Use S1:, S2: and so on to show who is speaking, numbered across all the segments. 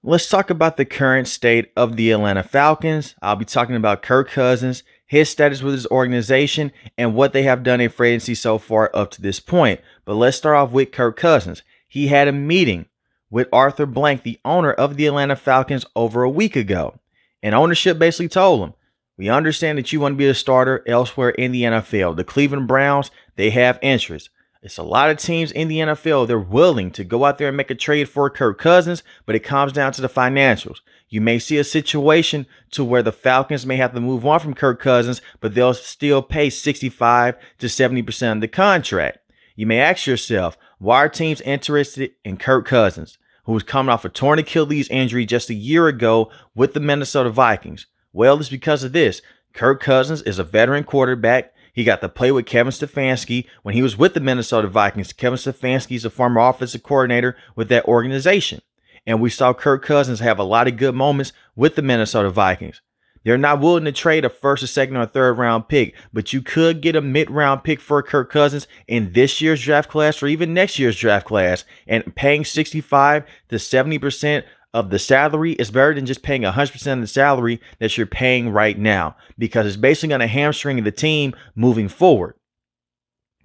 S1: Let's talk about the current state of the Atlanta Falcons. I'll be talking about Kirk Cousins, his status with his organization, and what they have done in free agency so far up to this point. But let's start off with Kirk Cousins. He had a meeting with Arthur Blank, the owner of the Atlanta Falcons, over a week ago. And ownership basically told him, we understand that you want to be a starter elsewhere in the NFL. The Cleveland Browns, they have interest. It's a lot of teams in the NFL. They're willing to go out there and make a trade for Kirk Cousins, but it comes down to the financials. You may see a situation to where the Falcons may have to move on from Kirk Cousins, but they'll still pay 65 to 70% of the contract. You may ask yourself, why are teams interested in Kirk Cousins, who was coming off a torn Achilles injury just a year ago with the Minnesota Vikings? Well, it's because of this. Kirk Cousins is a veteran quarterback. He got to play with Kevin Stefanski when he was with the Minnesota Vikings. Kevin Stefanski is a former offensive coordinator with that organization. And we saw Kirk Cousins have a lot of good moments with the Minnesota Vikings. They're not willing to trade a first, a second, or a third round pick, but you could get a mid-round pick for Kirk Cousins in this year's draft class or even next year's draft class. And paying 65 to 70% of the salary is better than just paying 100% of the salary that you're paying right now, because it's basically going to hamstring the team moving forward.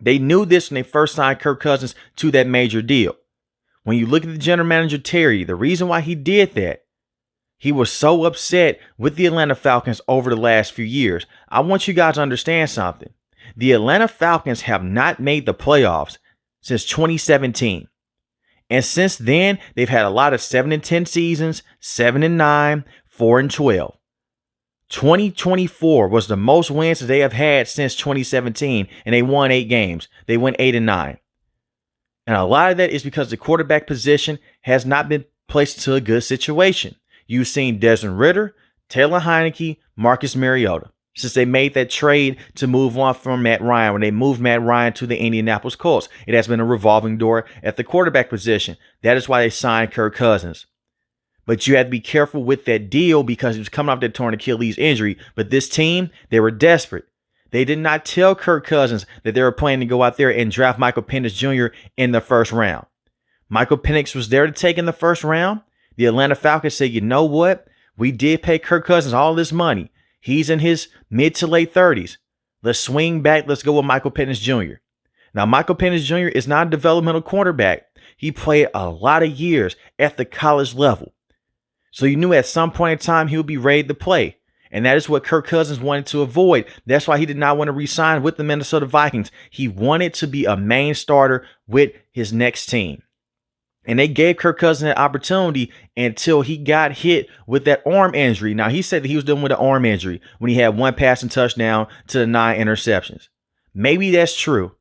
S1: They knew this when they first signed Kirk Cousins to that major deal. When you look at the general manager, Terry, the reason why he did that, he was so upset with the Atlanta Falcons over the last few years. I want you guys to understand something. The Atlanta Falcons have not made the playoffs since 2017. And since then, they've had a lot of 7-10 seasons, 7-9, 4-12. 2024 was the most wins that they have had since 2017, and they won 8 games. They went 8-9. And a lot of that is because the quarterback position has not been placed to a good situation. You've seen Desmond Ridder, Taylor Heineke, Marcus Mariota, since they made that trade to move on from Matt Ryan, when they moved Matt Ryan to the Indianapolis Colts. It has been a revolving door at the quarterback position. That is why they signed Kirk Cousins. But you had to be careful with that deal because he was coming off that torn Achilles injury. But this team, they were desperate. They did not tell Kirk Cousins that they were planning to go out there and draft Michael Penix Jr. in the first round. Michael Penix was there to take in the first round. The Atlanta Falcons said, you know what? We did pay Kirk Cousins all this money. He's in his mid to late 30s. Let's swing back. Let's go with Michael Penix Jr. Now, Michael Penix Jr. is not a developmental quarterback. He played a lot of years at the college level. So you knew at some point in time he would be ready to play. And that is what Kirk Cousins wanted to avoid. That's why he did not want to re-sign with the Minnesota Vikings. He wanted to be a main starter with his next team. And they gave Kirk Cousins an opportunity until he got hit with that arm injury. Now, he said that he was dealing with an arm injury when he had 1 passing touchdown to the 9 interceptions. Maybe that's true.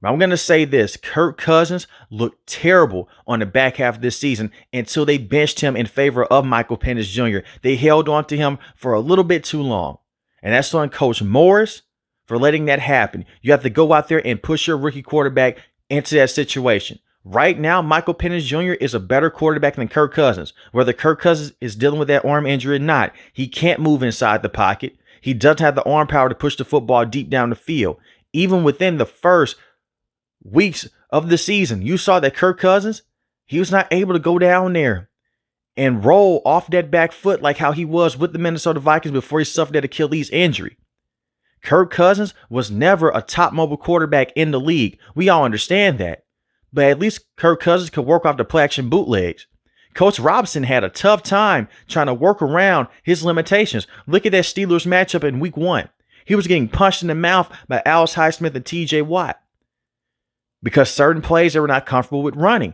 S1: But I'm going to say this. Kirk Cousins looked terrible on the back half of this season until they benched him in favor of Michael Penix Jr. They held on to him for a little bit too long. And that's on Coach Morris for letting that happen. You have to go out there and push your rookie quarterback into that situation. Right now, Michael Penix Jr. is a better quarterback than Kirk Cousins. Whether Kirk Cousins is dealing with that arm injury or not, he can't move inside the pocket. He doesn't have the arm power to push the football deep down the field. Even within the first weeks of the season, you saw that Kirk Cousins, he was not able to go down there and roll off that back foot like how he was with the Minnesota Vikings before he suffered that Achilles injury. Kirk Cousins was never a top mobile quarterback in the league. We all understand that. But at least Kirk Cousins could work off the play action bootlegs. Coach Robinson had a tough time trying to work around his limitations. Look at that Steelers matchup in week 1. He was getting punched in the mouth by Alex Highsmith and TJ Watt because certain plays they were not comfortable with running,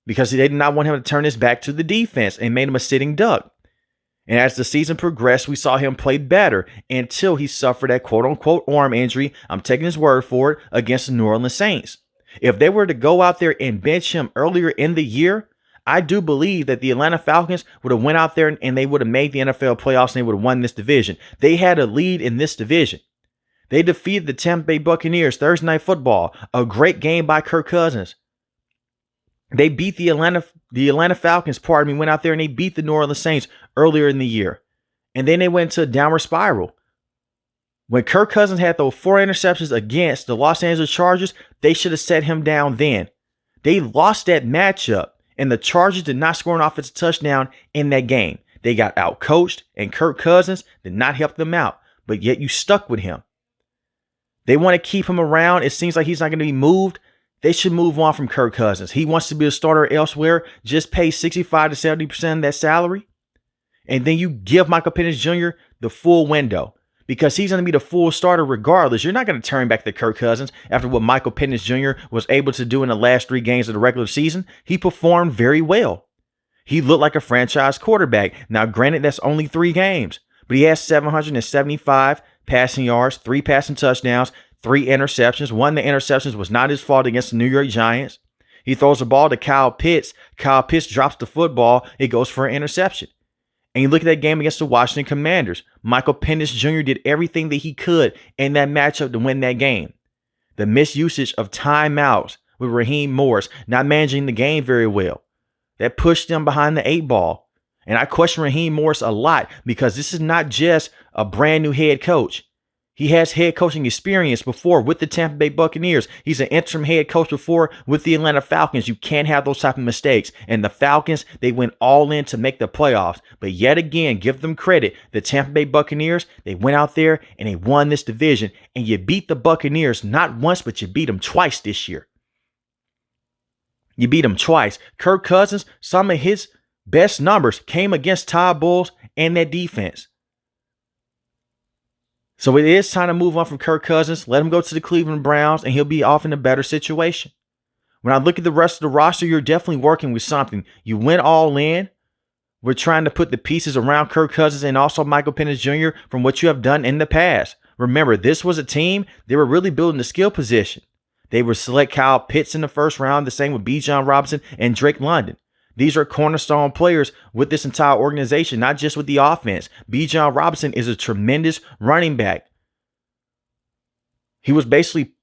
S1: because they did not want him to turn his back to the defense and made him a sitting duck. And as the season progressed, we saw him play better until he suffered that quote-unquote arm injury, I'm taking his word for it, against the New Orleans Saints. If they were to go out there and bench him earlier in the year, I do believe that the Atlanta Falcons would have went out there and they would have made the NFL playoffs and they would have won this division. They had a lead in this division. They defeated the Tampa Bay Buccaneers Thursday Night Football, a great game by Kirk Cousins. They beat the Atlanta Falcons, went out there and they beat the New Orleans Saints earlier in the year. And then they went into a downward spiral. When Kirk Cousins had those 4 interceptions against the Los Angeles Chargers, they should have set him down then. They lost that matchup And the Chargers did not score an offensive touchdown in that game. They got outcoached, and Kirk Cousins did not help them out, but yet you stuck with him. They want to keep him around. It seems like he's not going to be moved. They should move on from Kirk Cousins. He wants to be a starter elsewhere. Just pay 65 to 70% of that salary. And then you give Michael Penix Jr. the full window because he's going to be the full starter regardless. You're not going to turn back to Kirk Cousins after what Michael Penix Jr. was able to do in the last 3 games of the regular season. He performed very well. He looked like a franchise quarterback. Now, granted, that's only 3 games, but he has 775 passing yards, 3 passing touchdowns, 3 interceptions. One of the interceptions was not his fault against the New York Giants. He throws the ball to Kyle Pitts. Kyle Pitts drops the football. It goes for an interception. And you look at that game against the Washington Commanders. Michael Penix Jr. did everything that he could in that matchup to win that game. The misusage of timeouts with Raheem Morris, not managing the game very well, that pushed them behind the 8 ball. And I question Raheem Morris a lot because this is not just a brand new head coach. He has head coaching experience before with the Tampa Bay Buccaneers. He's an interim head coach before with the Atlanta Falcons. You can't have those type of mistakes. And the Falcons, they went all in to make the playoffs. But yet again, give them credit. The Tampa Bay Buccaneers, they went out there and they won this division. And you beat the Buccaneers not once, but you beat them twice this year. You beat them twice. Kirk Cousins, some of his best numbers came against Todd Bowles and that defense. So it is time to move on from Kirk Cousins. Let him go to the Cleveland Browns, and he'll be off in a better situation. When I look at the rest of the roster, you're definitely working with something. You went all in. We're trying to put the pieces around Kirk Cousins and also Michael Penix Jr. from what you have done in the past. Remember, this was a team, they were really building the skill position. They would select Kyle Pitts in the first round, the same with Bijan Robinson and Drake London. These are cornerstone players with this entire organization, not just with the offense. Bijan Robinson is a tremendous running back. He was basically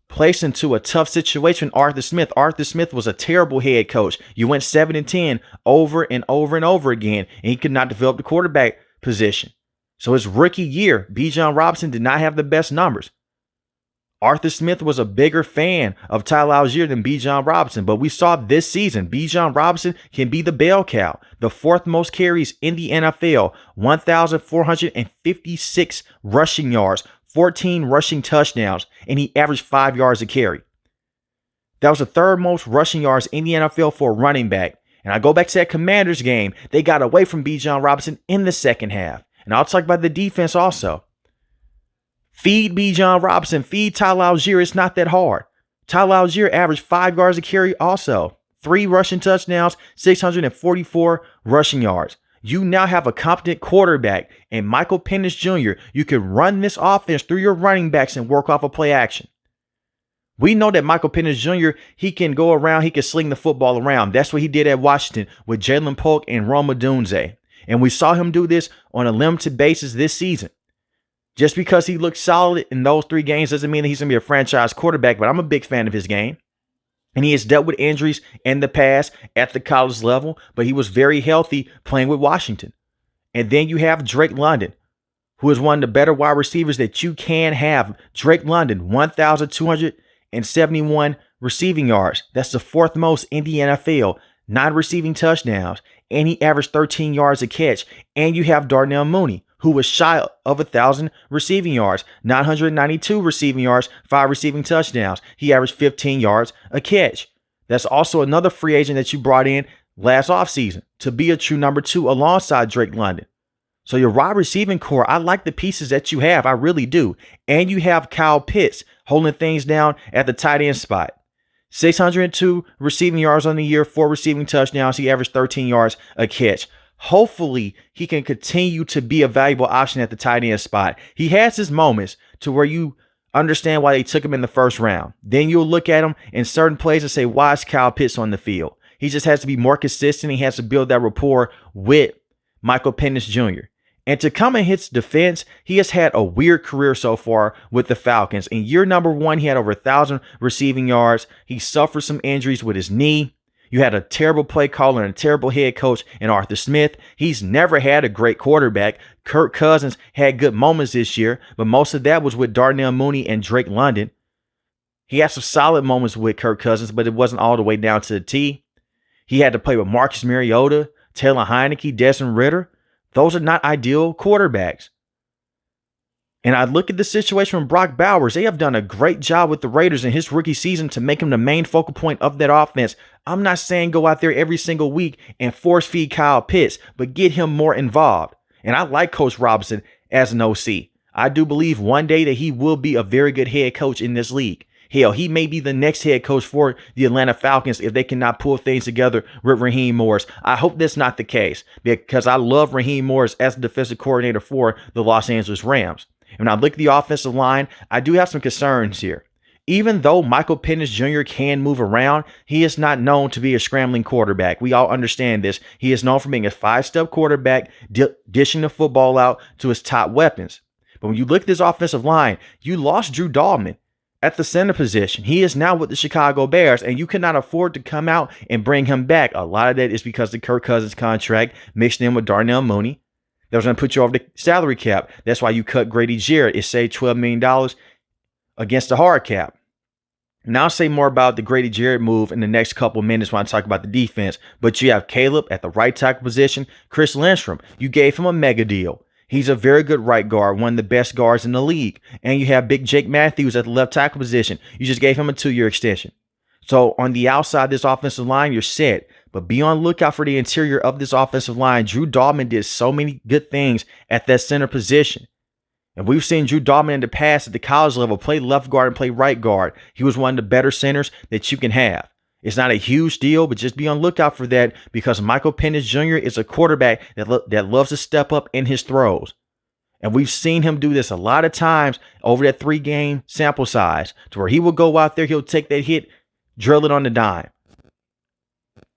S1: placed into a tough situation with Arthur Smith. Arthur Smith was a terrible head coach. You went 7-10 over and over and over again, and he could not develop the quarterback position. So his rookie year, Bijan Robinson did not have the best numbers. Arthur Smith was a bigger fan of Tyler Algier than Bijan Robinson, but we saw this season Bijan Robinson can be the bell cow, the 4th most carries in the NFL, 1,456 rushing yards, 14 rushing touchdowns, and he averaged 5 yards a carry. That was the 3rd most rushing yards in the NFL for a running back. And I go back to that Commanders game. They got away from Bijan Robinson in the second half. And I'll talk about the defense also. Feed Bijan Robinson, feed Tyler Algier. It's not that hard. Tyler Algier averaged 5 yards a carry also. 3 rushing touchdowns, 644 rushing yards. You now have a competent quarterback and Michael Penix Jr. You can run this offense through your running backs and work off a play action. We know that Michael Penix Jr., he can go around, he can sling the football around. That's what he did at Washington with Jalen Polk and Rome Odunze. And we saw him do this on a limited basis this season. Just because he looked solid in those 3 games doesn't mean that he's going to be a franchise quarterback, but I'm a big fan of his game. And he has dealt with injuries in the past at the college level, but he was very healthy playing with Washington. And then you have Drake London, who is one of the better wide receivers that you can have. Drake London, 1,271 receiving yards. That's the 4th most in the NFL. 9 receiving touchdowns, and he averaged 13 yards a catch. And you have Darnell Mooney, who was shy of 1,000 receiving yards, 992 receiving yards, 5 receiving touchdowns. He averaged 15 yards a catch. That's also another free agent that you brought in last offseason to be a true number 2 alongside Drake London. So your wide receiving core, I like the pieces that you have. I really do. And you have Kyle Pitts holding things down at the tight end spot. 602 receiving yards on the year, 4 receiving touchdowns. He averaged 13 yards a catch. Hopefully, he can continue to be a valuable option at the tight end spot. He has his moments to where you understand why they took him in the first round. Then you'll look at him in certain plays and say, why is Kyle Pitts on the field? He just has to be more consistent. He has to build that rapport with Michael Penix Jr. And to come in his defense, he has had a weird career so far with the Falcons. In year number 1, he had over 1,000 receiving yards. He suffered some injuries with his knee. You had a terrible play caller and a terrible head coach in Arthur Smith. He's never had a great quarterback. Kirk Cousins had good moments this year, but most of that was with Darnell Mooney and Drake London. He had some solid moments with Kirk Cousins, but it wasn't all the way down to the T. He had to play with Marcus Mariota, Taylor Heineke, Desmond Ridder. Those are not ideal quarterbacks. And I look at the situation with Brock Bowers. They have done a great job with the Raiders in his rookie season to make him the main focal point of that offense. I'm not saying go out there every single week and force feed Kyle Pitts, but get him more involved. And I like Coach Robinson as an OC. I do believe one day that he will be a very good head coach in this league. Hell, he may be the next head coach for the Atlanta Falcons if they cannot pull things together with Raheem Morris. I hope that's not the case because I love Raheem Morris as the defensive coordinator for the Los Angeles Rams. And when I look at the offensive line, I do have some concerns here. Even though Michael Penix Jr. can move around, he is not known to be a scrambling quarterback. We all understand this. He is known for being a 5-step quarterback, dishing the football out to his top weapons. But when you look at this offensive line, you lost Drew Dalman at the center position. He is now with the Chicago Bears, and you cannot afford to come out and bring him back. A lot of that is because the Kirk Cousins contract mixed in with Darnell Mooney. That was going to put you over the salary cap. That's why you cut Grady Jarrett. It saved $12 million against the hard cap. Now I'll say more about the Grady Jarrett move in the next couple minutes when I talk about the defense. But you have Caleb at the right tackle position. Chris Lindstrom, you gave him a mega deal. He's a very good right guard, one of the best guards in the league. And you have big Jake Matthews at the left tackle position. You just gave him a 2-year extension. So on the outside of this offensive line, you're set. But be on the lookout for the interior of this offensive line. Drew Dalman did so many good things at that center position. And we've seen Drew Dalman in the past at the college level play left guard and play right guard. He was one of the better centers that you can have. It's not a huge deal, but just be on the lookout for that because Michael Penix Jr. is a quarterback that loves to step up in his throws. And we've seen him do this a lot of times over that 3-game sample size to where he will go out there, he'll take that hit, drill it on the dime.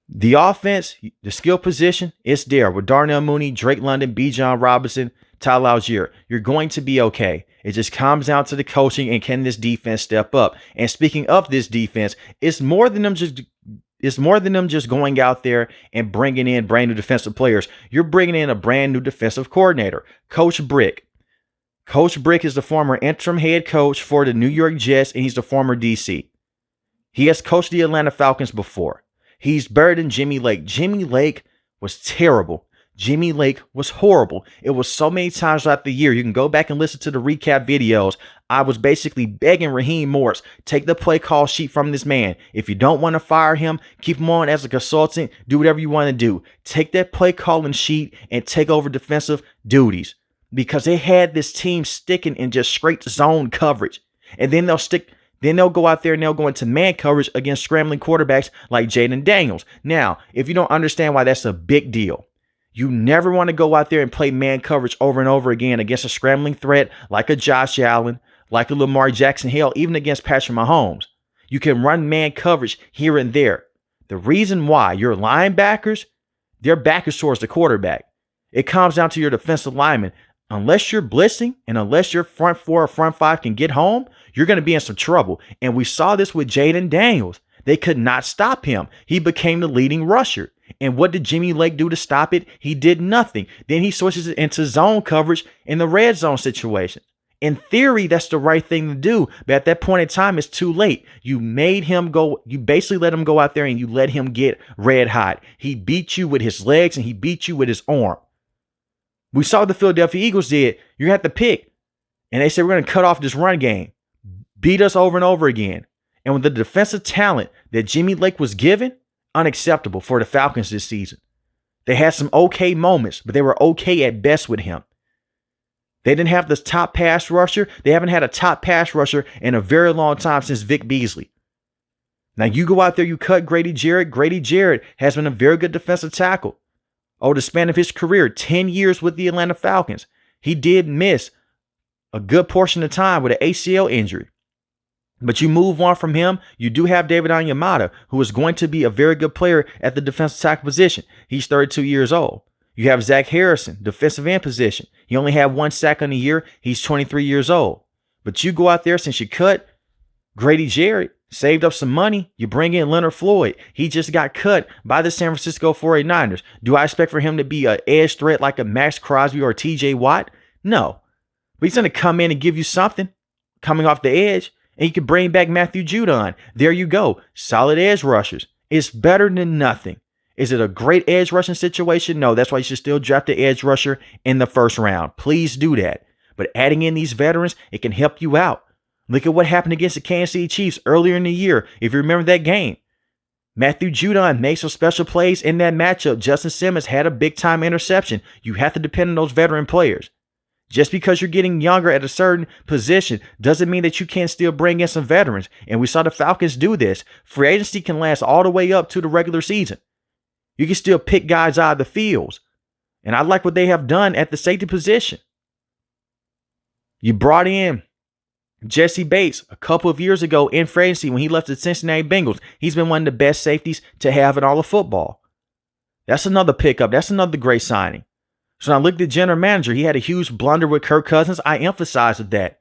S1: The offense, the skill position, it's there with Darnell Mooney, Drake London, Bijan Robinson, Tyler Algier. You're going to be okay. It just comes down to the coaching and can this defense step up. And speaking of this defense, it's more than them just going out there and bringing in brand new defensive players. You're bringing in a brand new defensive coordinator, Coach Brick. Coach Brick is the former interim head coach for the New York Jets, and he's the former DC. He has coached the Atlanta Falcons before. He's better than Jimmy Lake. Jimmy Lake was terrible. Jimmy Lake was horrible. It was so many times throughout the year. You can go back and listen to the recap videos. I was basically begging Raheem Morris, take the play call sheet from this man. If you don't want to fire him, keep him on as a consultant. Do whatever you want to do. Take that play calling sheet and take over defensive duties because they had this team sticking in just straight zone coverage. And then they'll go out there and they'll go into man coverage against scrambling quarterbacks like Jaden Daniels. Now, if you don't understand why that's a big deal, you never want to go out there and play man coverage over and over again against a scrambling threat like a Josh Allen, like a Lamar Jackson, hell, even against Patrick Mahomes. You can run man coverage here and there. The reason why your linebackers, their back is towards the quarterback. It comes down to your defensive linemen. Unless you're blitzing and unless your front 4 or front 5 can get home, you're going to be in some trouble. And we saw this with Jaden Daniels. They could not stop him. He became the leading rusher. And what did Jimmy Lake do to stop it? He did nothing. Then he switches it into zone coverage in the red zone situation. In theory, that's the right thing to do. But at that point in time, it's too late. You made him go. You basically let him go out there and you let him get red hot. He beat you with his legs and he beat you with his arm. We saw what the Philadelphia Eagles did. You're going to have to pick. And they said, we're going to cut off this run game. Beat us over and over again. And with the defensive talent that Jimmy Lake was given, unacceptable for the Falcons this season. They had some okay moments, but they were okay at best with him. They didn't have this top pass rusher. They haven't had a top pass rusher in a very long time since Vic Beasley. Now you go out there, you cut Grady Jarrett. Grady Jarrett has been a very good defensive tackle. Over the span of his career, 10 years with the Atlanta Falcons. He did miss a good portion of time with an ACL injury. But you move on from him. You do have David Onyemata, who is going to be a very good player at the defensive tackle position. He's 32 years old. You have Zach Harrison, defensive end position. He only had 1 sack on the year. He's 23 years old. But you go out there, since you cut Grady Jarrett, saved up some money, you bring in Leonard Floyd. He just got cut by the San Francisco 49ers. Do I expect for him to be an edge threat like a Max Crosby or TJ Watt? No. But he's going to come in and give you something coming off the edge. And you can bring back Matthew Judon. There you go. Solid edge rushers. It's better than nothing. Is it a great edge rushing situation? No, that's why you should still draft the edge rusher in the first round. Please do that. But adding in these veterans, it can help you out. Look at what happened against the Kansas City Chiefs earlier in the year. If you remember that game, Matthew Judon made some special plays in that matchup. Justin Simmons had a big-time interception. You have to depend on those veteran players. Just because you're getting younger at a certain position doesn't mean that you can't still bring in some veterans. And we saw the Falcons do this. Free agency can last all the way up to the regular season. You can still pick guys out of the fields. And I like what they have done at the safety position. You brought in Jesse Bates a couple of years ago in free agency when he left the Cincinnati Bengals. He's been one of the best safeties to have in all of football. That's another pickup. That's another great signing. So when I looked at the general manager, he had a huge blunder with Kirk Cousins. I emphasized that.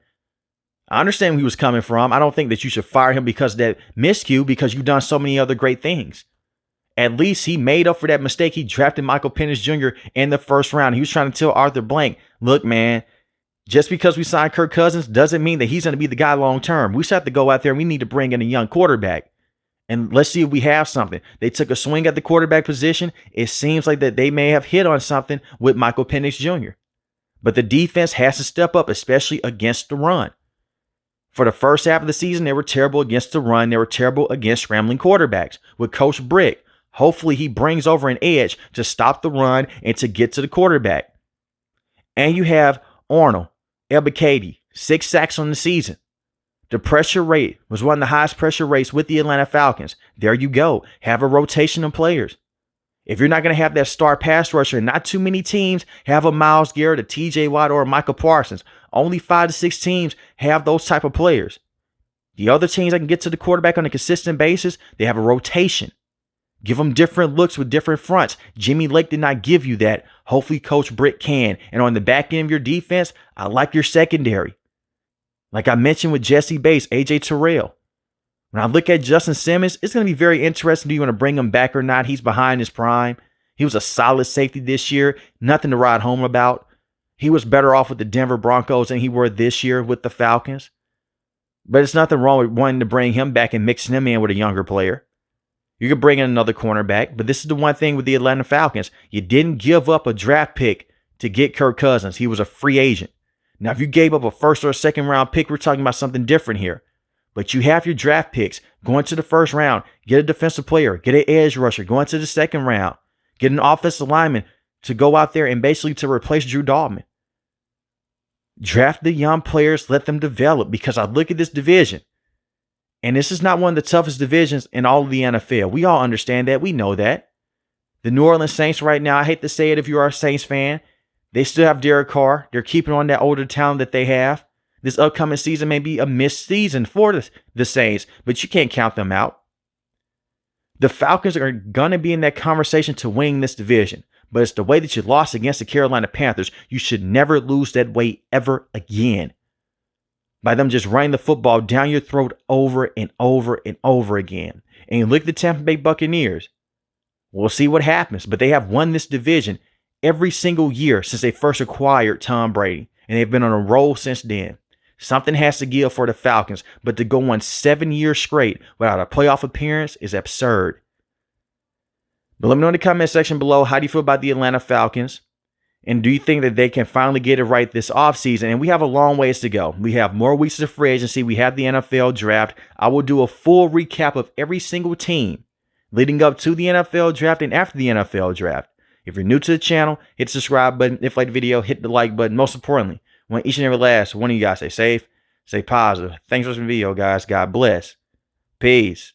S1: I understand where he was coming from. I don't think that you should fire him because of that miscue, because you've done so many other great things. At least he made up for that mistake. He drafted Michael Penix Jr. in the first round. He was trying to tell Arthur Blank, look, man, just because we signed Kirk Cousins doesn't mean that he's going to be the guy long term. We just have to go out there and we need to bring in a young quarterback. And let's see if we have something. They took a swing at the quarterback position. It seems like that they may have hit on something with Michael Penix Jr. But the defense has to step up, especially against the run. For the first half of the season, they were terrible against the run. They were terrible against scrambling quarterbacks. With Coach Brick, hopefully he brings over an edge to stop the run and to get to the quarterback. And you have Arnold Ebiketie, 6 sacks on the season. The pressure rate was one of the highest pressure rates with the Atlanta Falcons. There you go. Have a rotation of players. If you're not going to have that star pass rusher, not too many teams have a Myles Garrett, a TJ Watt, or a Michael Parsons. Only 5 to 6 teams have those type of players. The other teams that can get to the quarterback on a consistent basis, they have a rotation. Give them different looks with different fronts. Jimmy Lake did not give you that. Hopefully Coach Brick can. And on the back end of your defense, I like your secondary. Like I mentioned with Jesse Bates, AJ Terrell. When I look at Justin Simmons, it's going to be very interesting. Do you want to bring him back or not? He's behind his prime. He was a solid safety this year. Nothing to ride home about. He was better off with the Denver Broncos than he were this year with the Falcons. But it's nothing wrong with wanting to bring him back and mixing him in with a younger player. You could bring in another cornerback, but this is the one thing with the Atlanta Falcons. You didn't give up a draft pick to get Kirk Cousins. He was a free agent. Now, if you gave up a first or a second round pick, we're talking about something different here. But you have your draft picks going to the first round. Get a defensive player. Get an edge rusher. Going to the second round. Get an offensive lineman to go out there and basically to replace Drew Dalman. Draft the young players. Let them develop, because I look at this division. And this is not one of the toughest divisions in all of the NFL. We all understand that. We know that. The New Orleans Saints right now, I hate to say it if you are a Saints fan, they still have Derek Carr. They're keeping on that older talent that they have. This upcoming season may be a missed season for the Saints, but you can't count them out. The Falcons are going to be in that conversation to win this division, but it's the way that you lost against the Carolina Panthers. You should never lose that way ever again. By them just running the football down your throat over and over and over again. And you look at the Tampa Bay Buccaneers. We'll see what happens, but they have won this division every single year since they first acquired Tom Brady, and they've been on a roll since then. Something has to give for the Falcons, but to go on 7 years straight without a playoff appearance is absurd. But let me know in the comment section below, how do you feel about the Atlanta Falcons? And do you think that they can finally get it right this offseason? And we have a long ways to go. We have more weeks of free agency. We have the NFL draft. I will do a full recap of every single team leading up to the NFL draft and after the NFL draft. If you're new to the channel, hit the subscribe button. If you like the video, hit the like button. Most importantly, I want each and every last one of you guys stay safe, stay positive. Thanks for watching the video, guys. God bless. Peace.